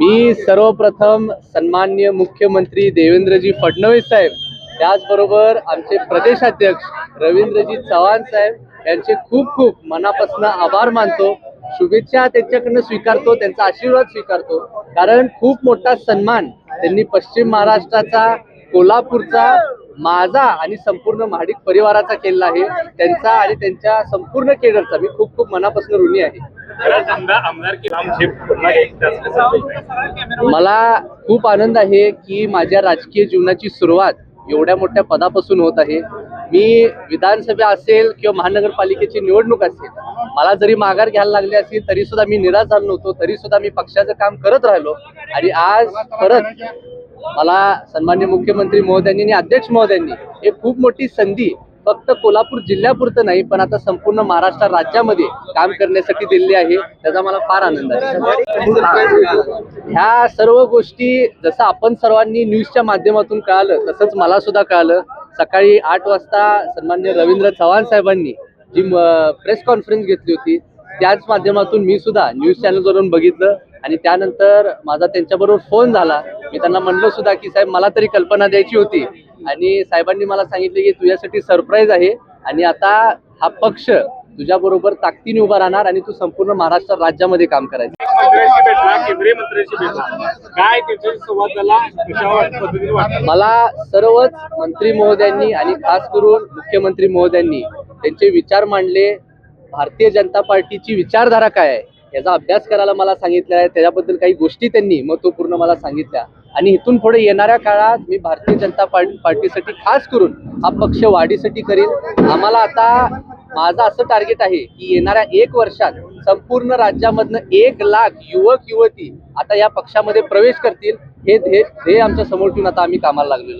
मी सर्वप्रथम सन्माननीय मुख्यमंत्री देवेंद्रजी फडणवीस साहेब, त्याचबरोबर आमचे प्रदेशाध्यक्ष रवींद्रजी चव्हाण साहेब यांचे खूप खूप मनापासून आभार मानतो. शुभेच्छा त्यांच्याकडनं स्वीकारतो, त्यांचा आशीर्वाद स्वीकारतो. कारण खूप मोठा सन्मान त्यांनी पश्चिम महाराष्ट्राचा, कोल्हापूरचा, माझा आणि संपूर्ण महाडिक परिवाराचा केला आहे. त्यांचा आणि त्यांच्या संपूर्ण केडरचा मी खूप खूप मनापासून ऋणी आहे. मला खूप आनंद आहे की माझ्या राजकीय जीवनाची सुरुवात एवढ्या मोठ्या पदापासून होत आहे. मी विधानसभा असेल किंवा महानगरपालिकेची निवडणूक असेल, मला जरी माघार घ्यायला लागली असेल तरी सुद्धा मी निराश झालो नव्हतो. तरी सुद्धा मी पक्षाचं काम करत राहिलो आणि आज परत मला सन्माननीय मुख्यमंत्री महोदयांनी आणि अध्यक्ष महोदयांनी एक खूप मोठी संधी फक्त कोल्हापूर जिल्ह्यापुरतं नाही पण आता संपूर्ण महाराष्ट्र राज्यामध्ये काम करण्यासाठी दिलेली आहे. त्याचा मला फार आनंद आहे. ह्या सर्व गोष्टी जसं आपण सर्वांनी न्यूजच्या माध्यमातून कळालं तसंच मला सुद्धा कळालं. सकाळी 8 वाजता सन्माननीय रवींद्र चव्हाण साहेबांनी जी प्रेस कॉन्फरन्स घेतली होती त्याच माध्यमातून मी सुद्धा न्यूज चॅनलवरून बघितलं आणि त्यानंतर माझा त्यांच्याबरोबर फोन झाला. मी त्यांना म्हणलं सुद्धा की साहेब मला तरी कल्पना द्यायची होती आणि साहेबांनी मला सांगितले की तुझ्यासाठी सरप्राईज आहे आणि आता हा पक्ष तुझ्या बरोबर ताकदीने उभा राहणार आणि तू संपूर्ण महाराष्ट्र राज्यामध्ये काम करायचं. केंद्रीय मंत्र्यांशी भेटला, काय त्यांच्याशी संवाद झाला, कशा पद्धतीने वाटलं? मला सर्वच मंत्री महोदयांनी आणि खास करून मुख्यमंत्री महोदयांनी त्यांचे विचार मांडले. भारतीय जनता पार्टीची विचारधारा काय आहे याचा अभ्यास करायला मला सांगितलं आहे. त्याच्याबद्दल काही गोष्टी त्यांनी महत्त्वपूर्ण मला सांगितल्या आणि इथून पुढे येणाऱ्या काळात मी भारतीय जनता पार्टीसाठी खास करून हा पक्ष वाढीसाठी करीन. आम्हाला आता माझं असं टार्गेट आहे की येणाऱ्या 1 वर्षात संपूर्ण राज्यामधनं 1 लाख युवक युवती आता या पक्षामध्ये प्रवेश करतील. हे ध्येय आमच्या समोर ठेवून आता आम्ही कामाला लागलेलो आहे.